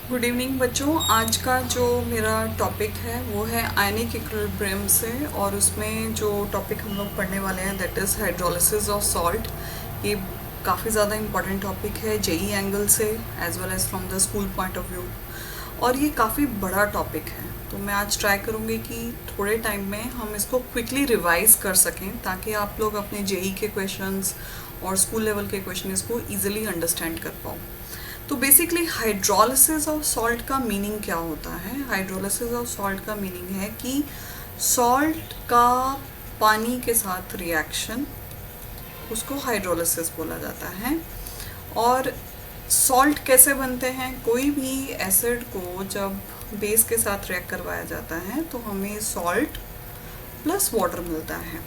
Good evening बच्चों। आज का जो मेरा टॉपिक है वो है आयनिक इक्विलिब्रियम से, और उसमें जो टॉपिक हम लोग पढ़ने वाले हैं that is hydrolysis of salt. ये काफ़ी ज़्यादा इम्पॉर्टेंट टॉपिक है जेई एंगल से as well as from the school point of view, और ये काफ़ी बड़ा टॉपिक है। तो मैं आज ट्राई करूँगी कि थोड़े टाइम में हम इसको क्विकली रिवाइज़ कर सकें ताकि आप लोग अपने जेई के क्वेश्चंस और स्कूल लेवल के क्वेश्चन इसको ईजिली अंडरस्टैंड कर पाओ। तो बेसिकली हाइड्रोलिसिस ऑफ सॉल्ट का मीनिंग क्या होता है? हाइड्रोलिसिस ऑफ सॉल्ट का मीनिंग है कि सॉल्ट का पानी के साथ रिएक्शन, उसको हाइड्रोलिसिस बोला जाता है। और सॉल्ट कैसे बनते हैं? कोई भी एसिड को जब बेस के साथ रिएक्ट करवाया जाता है तो हमें सॉल्ट प्लस वाटर मिलता है।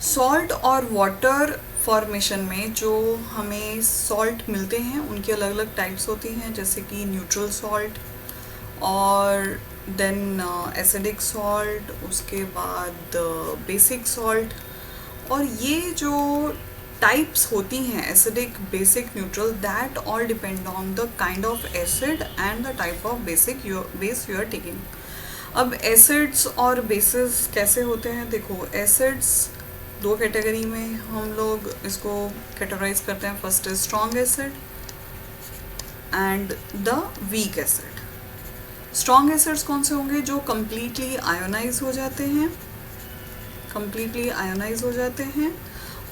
सॉल्ट और वाटर फॉर्मेशन में जो हमें सॉल्ट मिलते हैं उनकी अलग अलग टाइप्स होती हैं, जैसे कि न्यूट्रल सॉल्ट और देन एसिडिक सॉल्ट, उसके बाद बेसिक सॉल्ट। और ये जो टाइप्स होती हैं acidic, basic, neutral, that all depend on the kind of acid and the type of base you are taking. अब एसिड्स और बेसिस कैसे होते हैं? देखो, एसिड्स दो कैटेगरी में हम लोग इसको कैटेगराइज करते हैं। First is strong acid and the weak acid. Strong acids कौन से होंगे? जो कम्प्लीटली आयोनाइज हो जाते हैं, कम्प्लीटली आयोनाइज हो जाते हैं।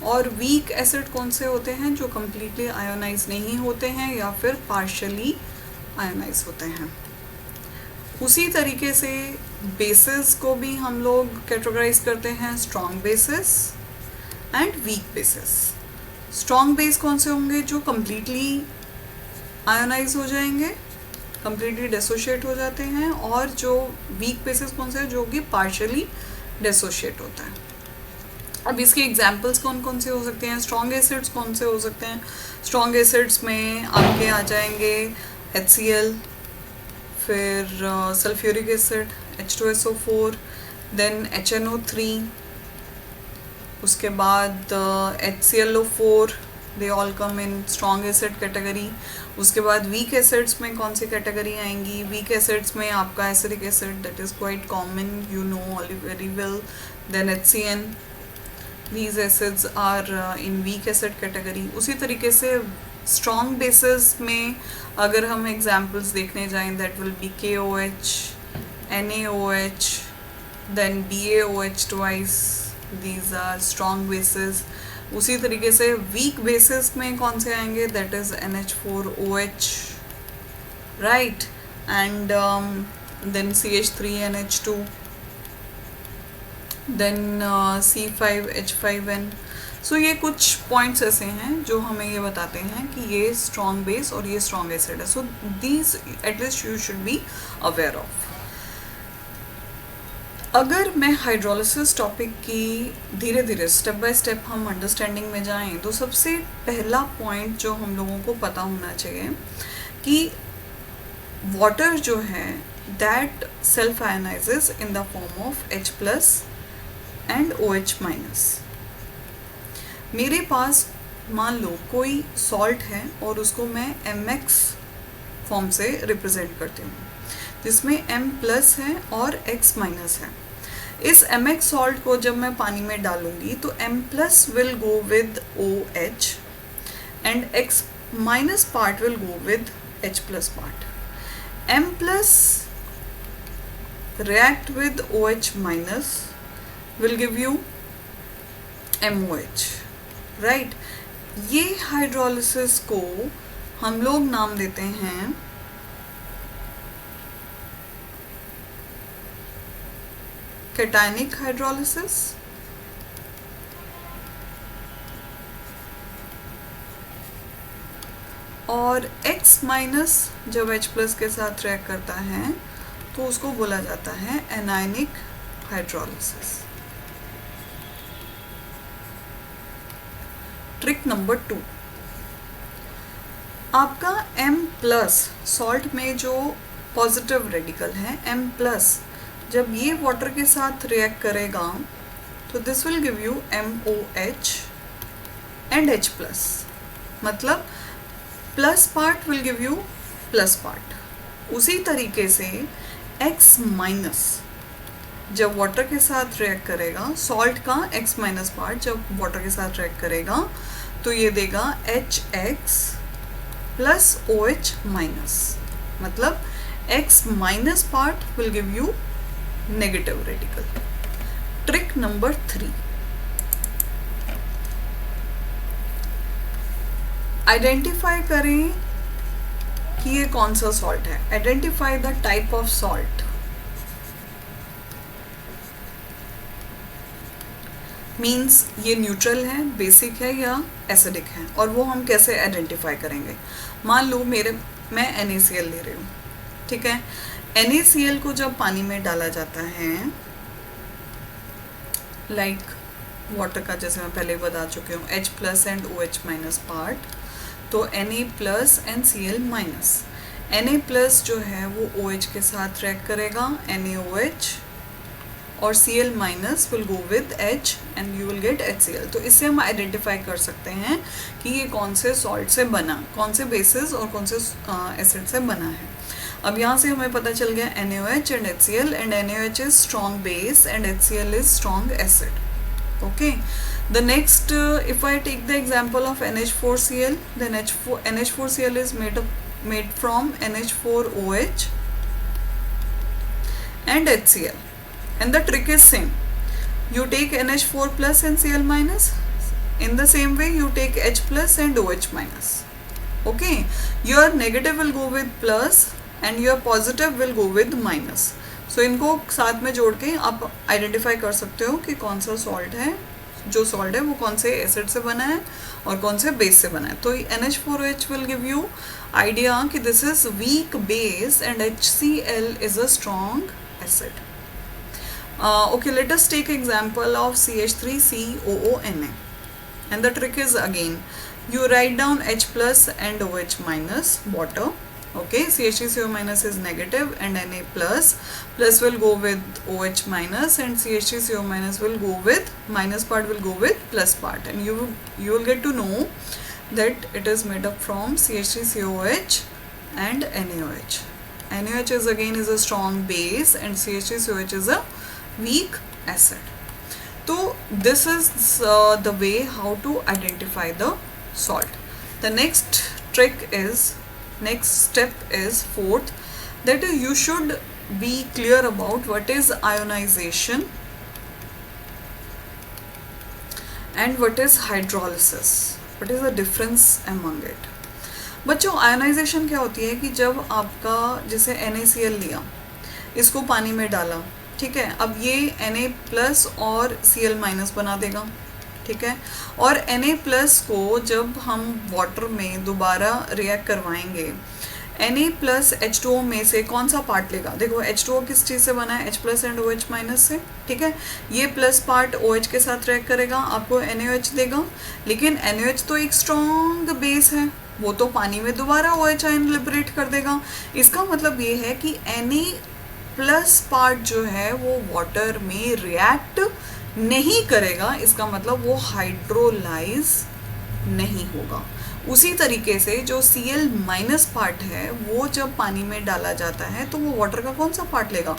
और वीक एसिड कौन से होते हैं? जो कम्प्लीटली आयोनाइज नहीं होते हैं या फिर पार्शली आयोनाइज होते हैं। उसी तरीके से बेसिस को भी हम लोग कैटेगराइज करते हैं, strong bases and weak bases. Strong base कौन से होंगे? जो कम्प्लीटली आयोनाइज हो जाएंगे, कम्प्लीटली डिसोशिएट हो जाते हैं। और जो वीक बेसिस कौन से हैं? जो कि पार्शली डिसोशिएट होता है। अब इसके एग्जाम्पल्स कौन कौन से हो सकते हैं? स्ट्रॉन्ग एसिड्स कौन से हो सकते हैं? स्ट्रॉन्ग एसिड्स में आपके आ जाएंगे HCl, फिर sulphuric acid H2SO4, then HNO3, उसके बाद HClO4, they all come in strong acid category. उसके बाद वीक एसिड्स में कौन सी कैटेगरी आएंगी? वीक एसिड्स में आपका acidic acid, that is quite common, you know very well, then HCN। these acids are in weak acid category। उसी तरीके से strong bases में अगर हम examples देखने जाएं, that will be KOH, NaOH, then BaOH twice, these are strong bases। उसी तरीके से weak bases में कौन से आएंगे? that is NH4OH, right, and then CH3NH2, then C5H5N। So ये कुछ पॉइंट्स ऐसे हैं जो हमें ये बताते हैं कि ये स्ट्रॉन्ग बेस और ये स्ट्रॉन्ग एसिड है। So these at least you should be aware of. अगर मैं हाइड्रोलिसिस टॉपिक की धीरे धीरे स्टेप बाय स्टेप हम अंडरस्टैंडिंग में जाएं तो सबसे पहला पॉइंट जो हम लोगों को पता होना चाहिए कि वाटर जो है that self ionizes in the form of H+ and OH-। मेरे पास मान लो कोई सॉल्ट है और उसको मैं MX फॉर्म से रिप्रेजेंट करती हूँ, जिसमें M+ है और X- है। इस MX सॉल्ट को जब मैं पानी में डालूंगी तो M+ will go with OH and X- part will go with H+ part. M+ react with OH- will give you MOH, right। ये हाइड्रोलिसिस को हम लोग नाम देते हैं कैटायनिक हाइड्रोलिसिस। और X- जब H+ के साथ रिएक्ट करता है तो उसको बोला जाता है एनायनिक हाइड्रोलिसिस। ट्रिक नंबर 2, आपका M+ सॉल्ट में जो पॉजिटिव रेडिकल है M+, जब ये वाटर के साथ रिएक्ट करेगा तो this will give you MOH and H+, मतलब plus part will give you plus part. उसी तरीके से X माइनस जब वाटर के साथ रिएक्ट करेगा, सॉल्ट का X माइनस पार्ट जब वाटर के साथ रिएक्ट करेगा तो ये देगा HX प्लस OH माइनस, मतलब X minus part will give you negative radical. Trick number 3, identify करें कि ये कौन सा सॉल्ट है। Identify the type of salt. Means ये न्यूट्रल है, बेसिक है या एसिडिक है, और वो हम कैसे आइडेंटिफाई करेंगे। मान लो मैं NaCl ले रही हूँ, ठीक है। NaCl को जब पानी में डाला जाता है, लाइक वाटर का, जैसे मैं पहले बता चुकी हूँ, H plus and OH minus part, तो Na plus and Cl minus. Na plus जो है वो OH के साथ रिएक्ट करेगा, NaOH, और Cl minus will go with H and you will gate HCl। तो इससे हम आइडेंटिफाई कर सकते हैं कि ये कौन से सॉल्ट से बना, कौन से बेसिस और कौन से एसिड से बना है। अब यहाँ से हमें पता चल गया NaOH and HCl, and NaOH is strong base and HCl is strong acid. Okay, the next if I take the example of NH4Cl, then NH4Cl is made from NH4OH and HCl, and the trick is same. You take NH4 plus and Cl minus, in the same way you take H plus and OH minus. Okay, your negative will go with plus and your positive will go with minus. So इनको साथ में जोड़ के आप identify कर सकते हो कि कौन सा सॉल्ट है, जो सॉल्ट है वो कौन से एसिड से बना है और कौन से बेस से बना है। तो NH4OH will give you idea कि this is weak base and HCl is a strong acid. Okay, let us take example of CH3COONA, and the trick is again you write down H plus and OH minus water. Okay, CH3CO minus is negative and Na plus will go with OH minus, and CH3CO minus will go with, minus part will go with plus part, and you will get to know that it is made up from CH3COH and NaOH. NaOH is again is a strong base and CH3COH is a weak acid. So this is the way how to identify the salt. The next step is fourth, that you should be clear about what is ionization and what is hydrolysis, what is the difference among it. बच्चों, ionisation क्या होती है कि जब आपका, जैसे NaCl लिया, इसको पानी में डाला, ठीक है, अब ये Na प्लस और Cl माइनस बना देगा, ठीक है, और Na प्लस को जब हम वाटर में दोबारा रिएक्ट करवाएंगे, Na प्लस H2O में से कौन सा पार्ट लेगा। देखो H2O किस चीज़ से बना है, H plus and OH minus से, ठीक है। ये प्लस पार्ट OH के साथ रिएक्ट करेगा, आपको NaOH देगा, लेकिन NaOH तो एक स्ट्रॉन्ग बेस है, वो तो पानी में दोबारा OH आयन लिबरेट कर देगा। इसका मतलब ये है कि Na प्लस पार्ट जो है वो वाटर में रिएक्ट नहीं करेगा, इसका मतलब वो हाइड्रोलाइज नहीं होगा। उसी तरीके से जो Cl माइनस पार्ट है वो जब पानी में डाला जाता है तो वो वाटर का कौन सा पार्ट लेगा,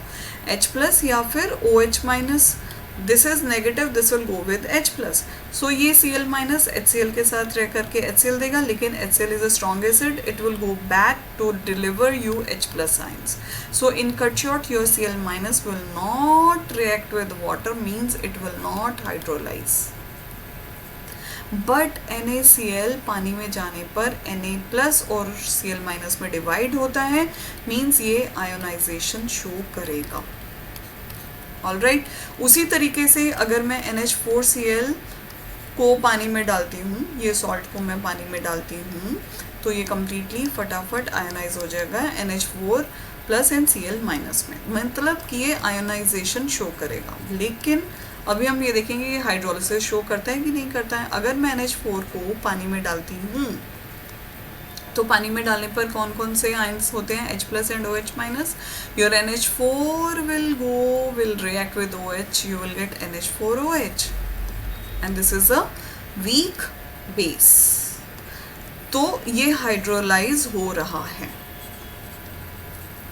H प्लस या फिर OH minus. This is negative, this will go with H plus. So ये Cl माइनस HCl के साथ रह करके HCl देगा, लेकिन HCl is a strong acid, it will go back to deliver you H plus ions. So in cut short, your Cl minus will not react with water, means it will not hydrolyze. But NaCl पानी में जाने पर Na plus और Cl minus में divide होता है, means ये ionisation show करेगा। ऑलराइट, उसी तरीके से अगर मैं NH4Cl को पानी में डालती हूँ, ये सॉल्ट को मैं पानी में डालती हूँ, तो ये कम्प्लीटली फटाफट आयोनाइज हो जाएगा NH4 plus and Cl minus में, मतलब कि ये आयोनाइजेशन शो करेगा। लेकिन अभी हम ये देखेंगे कि हाइड्रोलिसिस शो करता है कि नहीं करता है। अगर मैं NH4 को पानी में डालती हूँ तो पानी में डालने पर कौन कौन से आयंस होते हैं, H plus and OH minus. Your NH4 will react with OH, you will get NH4OH, and this is a weak base. तो ये हाइड्रोलाइज हो रहा है,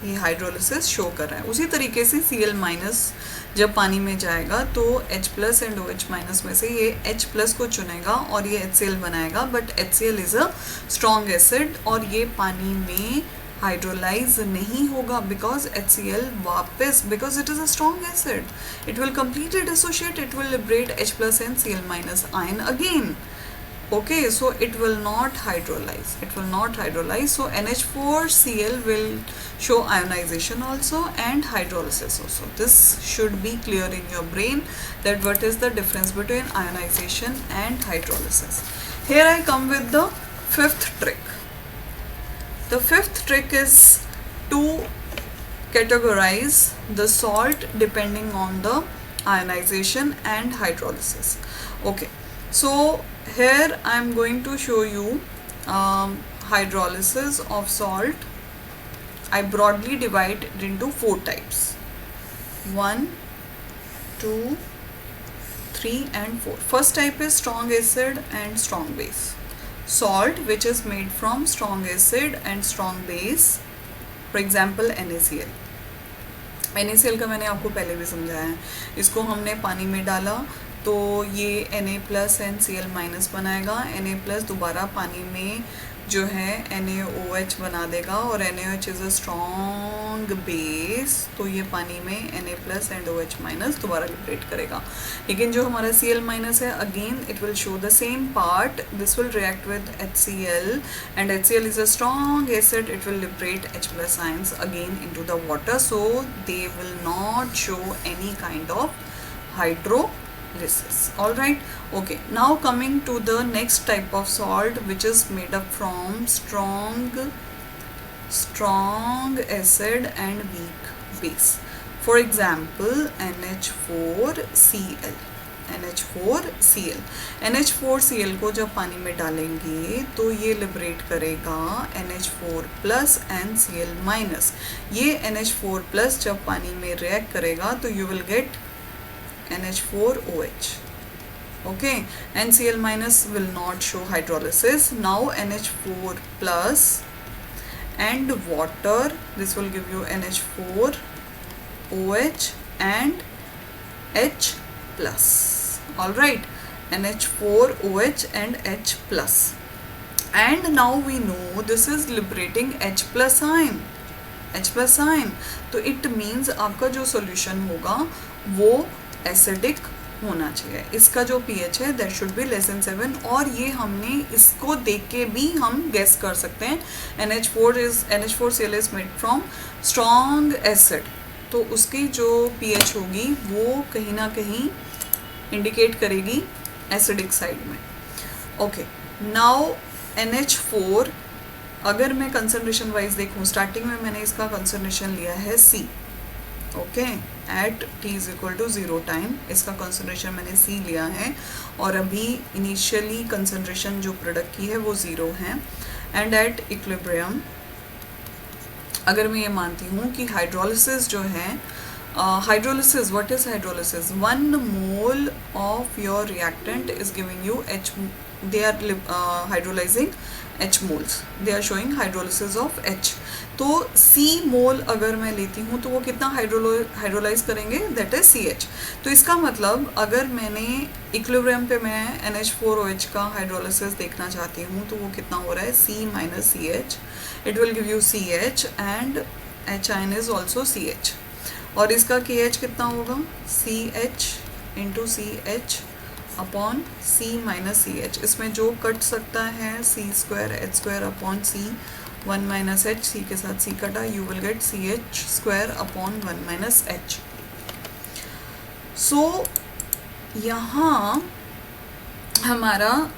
ये हाइड्रोलिसिस शो कर रहा है। उसी तरीके से Cl माइनस जब पानी में जाएगा तो H plus and OH minus में से ये H प्लस को चुनेगा और ये HCl बनाएगा, but HCl is a strong acid और ये पानी में हाइड्रोलाइज नहीं होगा बिकॉज HCl वापस, because it is a strong acid, it will completely dissociate, it will liberate H plus and Cl minus ion again. Okay, so it will not hydrolyze, so NH4Cl will show ionization also and hydrolysis also. This should be clear in your brain that what is the difference between ionization and hydrolysis. Here I come with the fifth trick. The fifth trick is to categorize the salt depending on the ionization and hydrolysis. Okay, so here I am going to show you hydrolysis of salt. I broadly divide it into 4 types: 1, 2, 3 and 4. First type is strong acid and strong base. Salt which is made from strong acid and strong base, for example NaCl. NaCl का मैंने आपको पहले भी समझाया है। इसको हमने पानी में डाला तो ये Na plus and Cl minus बनाएगा, Na प्लस दोबारा पानी में जो है NaOH बना देगा और NaOH is a strong base, तो ये पानी में Na plus and OH minus दोबारा लिबरेट करेगा। लेकिन जो हमारा Cl माइनस है, again it will show the same part, this will react with HCl and HCl is a strong acid, it will liberate H plus ions again into the water, so they will not show any kind of hydrolysis. All right, okay, now coming to the next type of salt which is made up from strong acid and weak base. For example NH4Cl. NH4Cl को जब पानी में डालेंगे तो ये liberate करेगा NH4 plus and Cl minus. ये NH4 plus जब पानी में रिएक्ट करेगा तो you will gate NH4OH. Okay, and Cl minus will not show hydrolysis. Now NH4 plus and water, this will give you NH4 OH and H plus. All right, NH4 OH and H plus, and now we know this is liberating H plus ion. तो it means आपका जो solution होगा वो acidic होना चाहिए। इसका जो pH है that should be less than 7, और ये हमने इसको देख के भी हम गेस कर सकते हैं। NH4Cl is made from strong acid, तो उसकी जो pH होगी वो कहीं ना कहीं इंडिकेट करेगी एसिडिक साइड में। ओके, नाउ NH4 अगर मैं कंसंट्रेशन वाइज देखूँ, स्टार्टिंग में मैंने इसका कंसंट्रेशन लिया है C, okay, at T is equal to 0 time इसका कंसंट्रेशन मैंने C लिया है, और अभी इनिशियली कंसंट्रेशन जो प्रोडक्ट की है वो 0 है। एंड एट इक्विलिब्रियम अगर मैं ये मानती हूँ कि हाइड्रोलिसिस जो है, hydrolysis, what is hydrolysis? 1 mole of your reactant is giving you H, they are hydrolyzing H moles, they are showing hydrolysis of H। तो C मोल अगर मैं लेती हूँ तो वो कितना हाइड्रोलाइज करेंगे, दैट इज CH। तो इसका मतलब अगर मैंने इक्विलिब्रियम पे मैं NH4OH का हाइड्रोलिसिस देखना चाहती हूँ तो वो कितना हो रहा है, C minus CH, it will give you CH and H ion is also CH, और इसका KH कितना होगा, CH into CH upon C minus CH। इसमें जो कट सकता है C² H² upon C, 1 minus H, C के साथ C कटा, you will gate CH² upon 1 minus H। सो यहाँ हमारा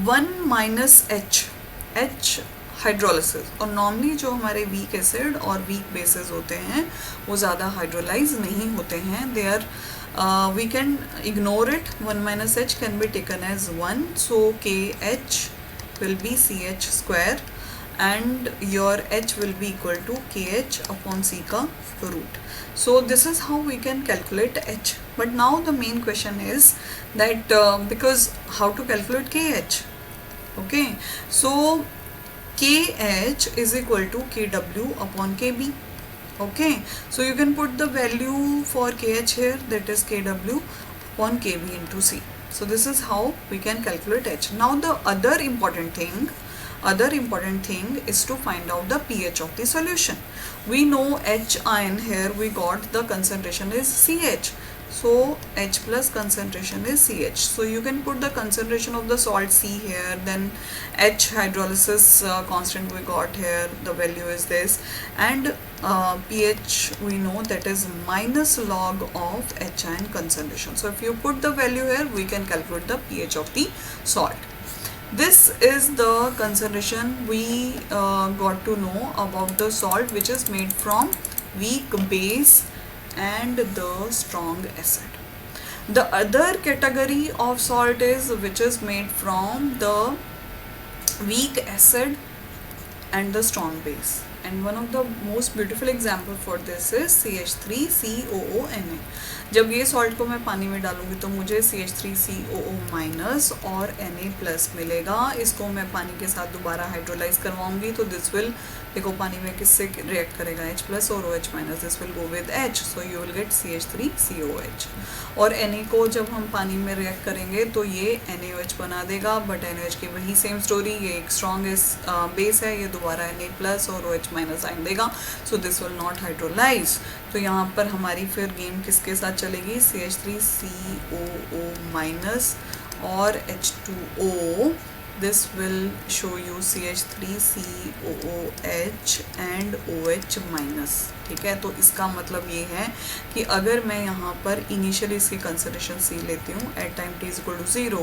1 माइनस H हाइड्रोलिसिस, और नॉर्मली जो हमारे वीक एसिड और वीक बेसिस होते हैं वो ज़्यादा हाइड्रोलाइज नहीं होते हैं, they are we can ignore it, 1 minus H can be taken as 1, so KH will be CH² and your H will be equal to KH upon C का root. So this is how we can calculate H. But now the main question is that because how to calculate KH? Okay, so KH is equal to KW upon KB. Okay, so you can put the value for KH here, that is KW upon KB into C. So this is how we can calculate H. Now the other important thing is to find out the pH of the solution. We know H ion, here we got the concentration is CH. So H plus concentration is CH. So you can put the concentration of the salt C here, then H hydrolysis constant we got here, the value is this, and pH we know that is minus log of H ion concentration. So if you put the value here, we can calculate the pH of the salt. This is the concentration we got to know about the salt, which is made from weak base and the strong acid. The other category of salt is which is made from the weak acid and the strong base, and one of the most beautiful example for this is CH3COONA. जब ये salt को मैं पानी में डालूंगी तो मुझे CH3COO minus और Na प्लस मिलेगा. इसको मैं पानी के साथ दोबारा हाइड्रोलाइज करवाऊंगी तो दिस विल, देखो पानी में किससे रिएक्ट करेगा, H प्लस और OH minus, this will go with H, so you will gate CH3COH. और Na को जब हम पानी में रिएक्ट करेंगे तो ये NaOH बना देगा, बट NaOH की वही सेम स्टोरी, ये एक स्ट्रॉन्ग बेस है, ये दोबारा Na प्लस और OH माइनस आइन देगा, so this will not hydrolyse. तो यहाँ पर हमारी फिर गेम किसके साथ चलेगी, CH3COO माइनस और H2O. This will show you CH3COOH and OH minus. ठीक है, तो इसका मतलब ये है कि अगर मैं यहाँ पर इनिशियली इसकी कंसंट्रेशन C लेती हूँ at time t equal to 0,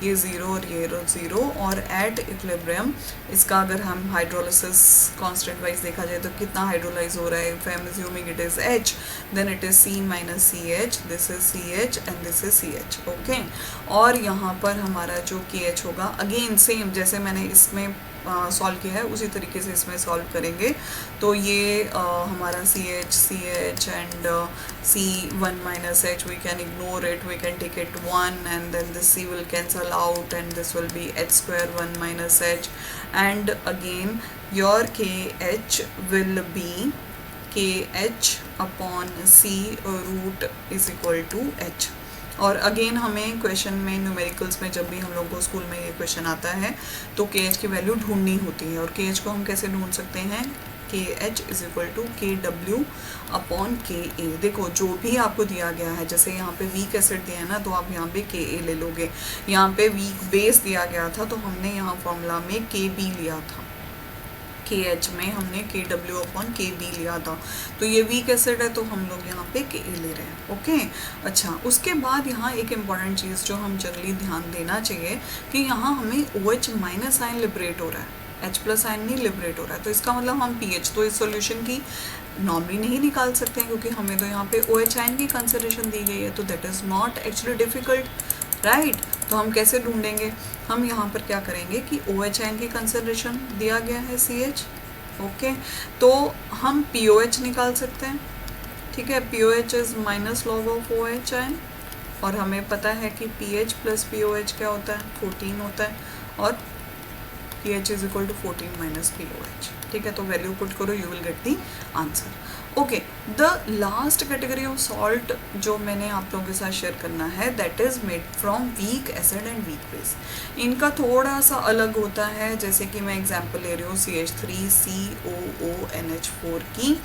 ये 0 और ये 0, और एट इक्विलिब्रियम इसका अगर हम हाइड्रोलिसिस कांस्टेंट वाइज देखा जाए तो कितना हाइड्रोलाइज हो रहा है, if I am assuming it is H, then it is C minus CH, this is CH and this is CH. Okay, और यहाँ पर हमारा जो KH होगा, अगेन सेम जैसे मैंने इसमें सॉल्व किया है उसी तरीके से इसमें सॉल्व करेंगे. तो ये हमारा CH and C1 minus H, we can ignore it, we can take it 1, and then this C will cancel out and this will be H square 1 minus H, and again your KH will be KH upon C root is equal to H. और again हमें question में numericals में जब भी हम लोग को school में ये क्वेश्चन आता है तो KH की वैल्यू ढूंढनी होती है, और KH को हम कैसे ढूंढ सकते हैं, KH is equal to KW upon KA. देखो जो भी आपको दिया गया है, जैसे यहाँ पे वीक एसिड दिया है ना, तो आप यहाँ पे KA ले लोगे. यहाँ पे वीक बेस दिया गया था तो हमने यहाँ फॉर्मूला में KB लिया था, KH में हमने KW अपॉन KB लिया था. तो ये वीक एसिड है तो हम लोग यहाँ पे KA ले रहे हैं. ओके, अच्छा, उसके बाद यहाँ एक इम्पॉर्टेंट चीज़ जो हम जनरली ध्यान देना चाहिए कि यहाँ हमें OH माइनस आयन लिबरेट हो रहा है, H प्लस आयन नहीं लिबरेट हो रहा है. तो इसका मतलब हम pH तो इस सॉल्यूशन की नॉर्मली नहीं निकाल सकते हैं, क्योंकि हमें तो यहाँ पे OH आयन की कंसिडरेशन दी गई है, तो that is not actually difficult, right. तो हम कैसे ढूंढेंगे, हम यहाँ पर क्या करेंगे कि OH आयन की कंसिडरेशन दिया गया है CH. ओके, तो हम POH निकाल सकते हैं. ठीक है, POH is minus log of OH ion, और हमें पता है कि PH प्लस POH क्या होता है, 14 होता है, और pH is equal to 14 minus POH. ठीक है, तो वैल्यू पुट करो, you will get the answer. Okay, the last category of salt जो मैंने आप लोगों के साथ शेयर करना है, that is made from weak acid and weak base. इनका थोड़ा सा अलग होता है, जैसे कि मैं एग्जांपल ले रही हूँ CH3COONH4 की.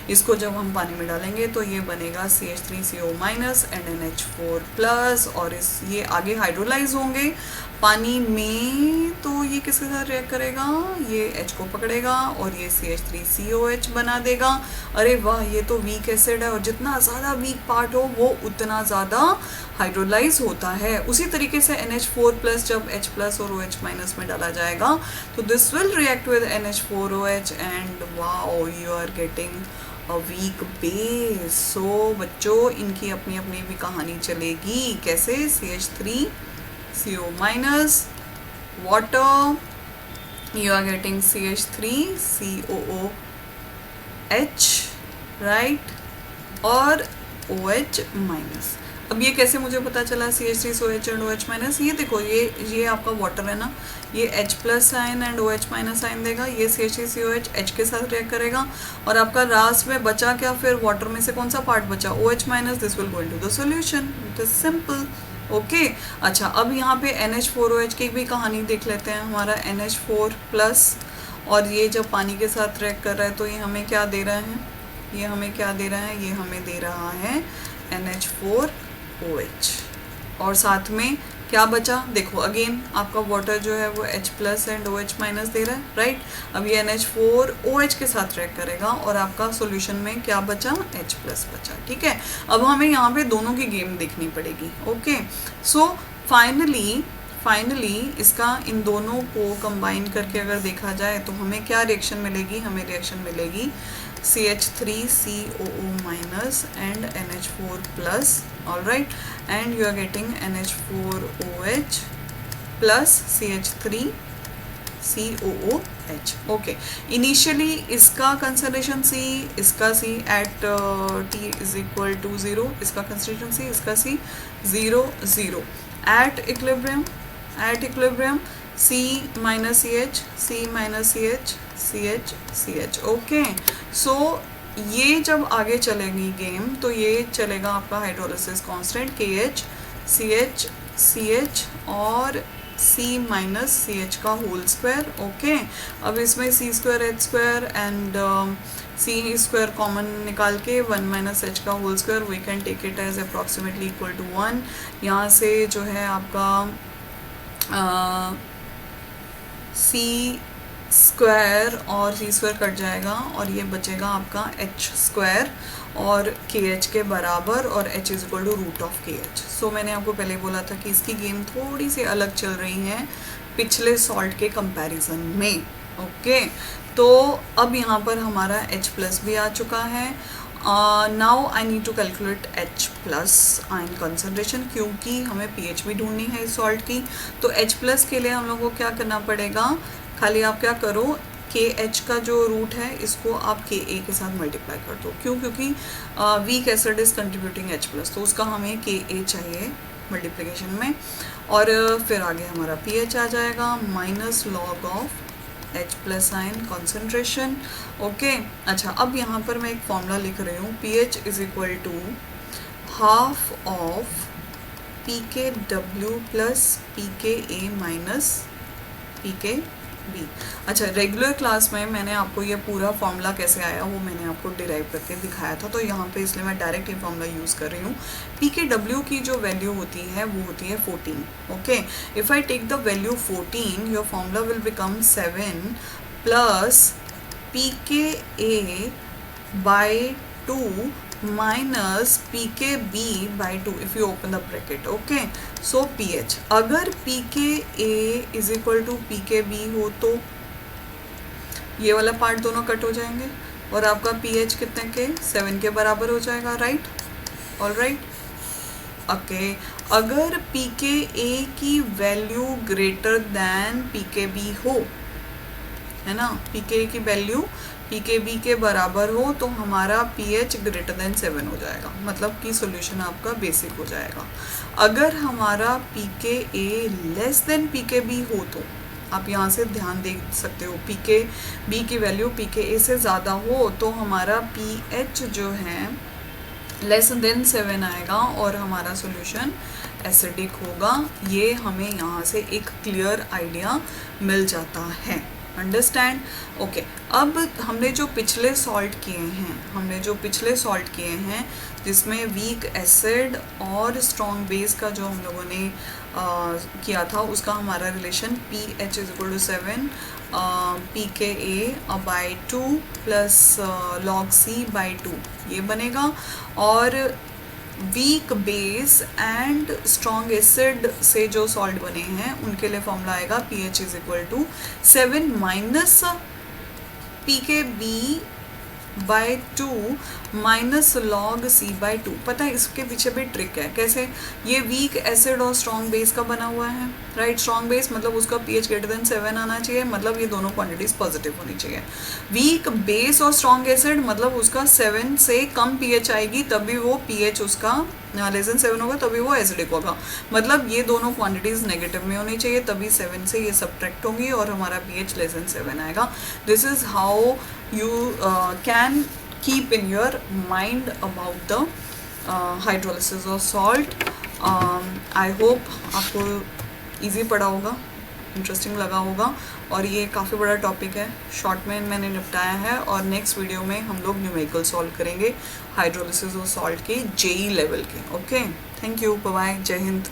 इसको जब हम पानी में डालेंगे तो ये बनेगा CH3CO minus and NH4 plus, और ये आगे हाइड्रोलाइज होंगे पानी में, तो ये किसके साथ रिएक्ट करेगा, ये H को पकड़ेगा और ये CH3COH बना देगा. अरे वाह, ये तो वीक एसिड है, और जितना ज़्यादा वीक पार्ट हो वो उतना ज़्यादा हाइड्रोलाइज होता है. उसी तरीके से NH4 प्लस जब H प्लस और OH माइनस में डाला जाएगा तो this will react with NH4OH, and wow, you are getting a weak base. So बच्चों, इनकी अपनी अपनी भी कहानी चलेगी. कैसे, CH3CO minus water, you are getting CH3COOH, right, और OH minus. अब ये कैसे मुझे पता चला CH3SOH एंड OH माइनस? ये देखो, ये आपका वाटर है ना, ये H plus sign and OH minus sign देगा, ये CH3COH H के साथ रिएक्ट करेगा, और आपका लास्ट में बचा क्या फिर? वाटर में से कौन सा पार्ट बचा? OH minus, this will go into the solution, it is simple. Okay अच्छा, अब यहाँ पे NH4OH की भी कहानी देख लेते हैं। हमारा NH4 प्लस, और ये जब पानी के साथ रिएक्ट कर रहा है तो ये हमें क्या दे रहा है? ये हमें क्या दे रहा है? ये हमें दे रहा है NH4OH, और साथ में क्या बचा? देखो अगेन आपका वाटर जो है वो H plus and OH minus दे रहा है, राइट। अब ये NH4OH के साथ रिएक्ट करेगा और आपका सॉल्यूशन में क्या बचा? H प्लस बचा, ठीक है। अब हमें यहाँ पे दोनों की गेम देखनी पड़ेगी। ओके सो फाइनली इसका इन दोनों को कंबाइन करके अगर देखा जाए तो हमें क्या रिएक्शन मिलेगी? हमें रिएक्शन मिलेगी CH3COO minus and NH4 plus, alright, and you are getting NH4OH plus CH3COOH. Okay, initially इसका concentration C, इसका C at T is equal to 0, इसका concentration C, इसका C 0 0 at equilibrium C minus CH, C minus CH, CH CH। Okay so ये जब आगे चलेगी game तो ये चलेगा आपका hydrolysis constant KH CH CH और C माइनस CH का होल स्क्वायर। ओके अब इसमें C square H square and C square common निकाल के 1 माइनस H का whole square, we can take it as approximately equal to 1। यहाँ से जो है आपका C स्क्वायर और C स्क्वायर कट जाएगा और ये बचेगा आपका H स्क्वायर और KH के बराबर, और H is equal to root of KH। So मैंने आपको पहले बोला था कि इसकी गेम थोड़ी सी अलग चल रही है पिछले सॉल्ट के कंपैरिजन में। ओके तो अब यहाँ पर हमारा H प्लस भी आ चुका है। Now I need to calculate H plus ion concentration, क्योंकि हमें pH भी ढूंढनी है इस सॉल्ट की। तो H प्लस के लिए हम लोग को क्या करना पड़ेगा? खाली आप क्या करो, KH का जो रूट है इसको आप KA के साथ मल्टीप्लाई कर दो। क्यों? क्योंकि weak acid is contributing H plus, तो उसका हमें KA चाहिए मल्टीप्लिकेशन में, और फिर आगे हमारा pH आ जाएगा minus log of H plus ion concentration. Okay अच्छा, अब यहाँ पर मैं एक फॉर्मूला लिख रही हूँ, pH is equal to half of PKW plus PKA minus PKB। अच्छा, रेगुलर क्लास में मैंने आपको ये पूरा फॉर्मूला कैसे आया वो मैंने आपको डिराइव करके दिखाया था, तो यहाँ पे इसलिए मैं डायरेक्ट ये फॉर्मूला यूज़ कर रही हूँ। PKW की जो वैल्यू होती है वो होती है 14। Okay if I take the value 14, your formula will become 7 plus PKA by 2 minus PKB by 2 if you open the bracket. Okay so pH, अगर PKA is equal to PKB हो तो ये वाला पार्ट दोनों कट हो जाएंगे और आपका pH कितने के? 7 के बराबर हो जाएगा, राइट? ऑल राइट ओके, अगर PKA की वैल्यू ग्रेटर दैन PKB हो, है ना, PKA की वैल्यू PKB के बराबर हो तो हमारा pH ग्रेटर देन 7 हो जाएगा, मतलब कि सॉल्यूशन आपका बेसिक हो जाएगा। अगर हमारा PKA लेस देन PKB हो तो आप यहाँ से ध्यान दे सकते हो, PKB की वैल्यू PKA से ज़्यादा हो तो हमारा pH जो है लेस देन 7 आएगा और हमारा सॉल्यूशन एसिडिक होगा। ये हमें यहाँ से एक क्लियर आइडिया मिल जाता है। अंडरस्टैंड? ओके अब हमने जो पिछले सॉल्ट किए हैं जिसमें वीक एसिड और स्ट्रॉन्ग बेस का जो हम लोगों ने किया था, उसका हमारा relation pH is equal to 7 PKA by 2 plus log C by 2 ये बनेगा, और weak base and strong acid से जो सॉल्ट बने हैं उनके लिए फॉर्मूला आएगा pH is equal to 7 minus PKB by 2 minus log C by 2। पता है इसके पीछे भी ट्रिक है। कैसे? ये वीक एसिड और स्ट्रॉन्ग बेस का बना हुआ है, राइट। स्ट्रॉन्ग बेस मतलब उसका pH ग्रेटर देन 7 आना चाहिए, मतलब ये दोनों क्वांटिटीज पॉजिटिव होनी चाहिए। वीक बेस और स्ट्रॉन्ग एसिड मतलब उसका 7 से कम pH आएगी, तभी वो pH उसका लेस देन 7 होगा, तभी वो एसिडिक होगा। मतलब ये दोनों क्वांटिटीज नेगेटिव में होनी चाहिए, तभी 7 से ये सब्ट्रैक्ट होंगी और हमारा pH लेस देन 7 आएगा। This is how you can keep in your mind about the hydrolysis of salt. I hope आपको easy पड़ा होगा, इंटरेस्टिंग लगा होगा, और ये काफ़ी बड़ा टॉपिक है, शॉर्ट में मैंने निपटाया है। और नेक्स्ट वीडियो में हम लोग न्यूमेरिकल सॉल्व करेंगे हाइड्रोलिसिस ऑफ सॉल्ट के JEE लेवल के। Okay, thank you, bye bye, जय हिंद।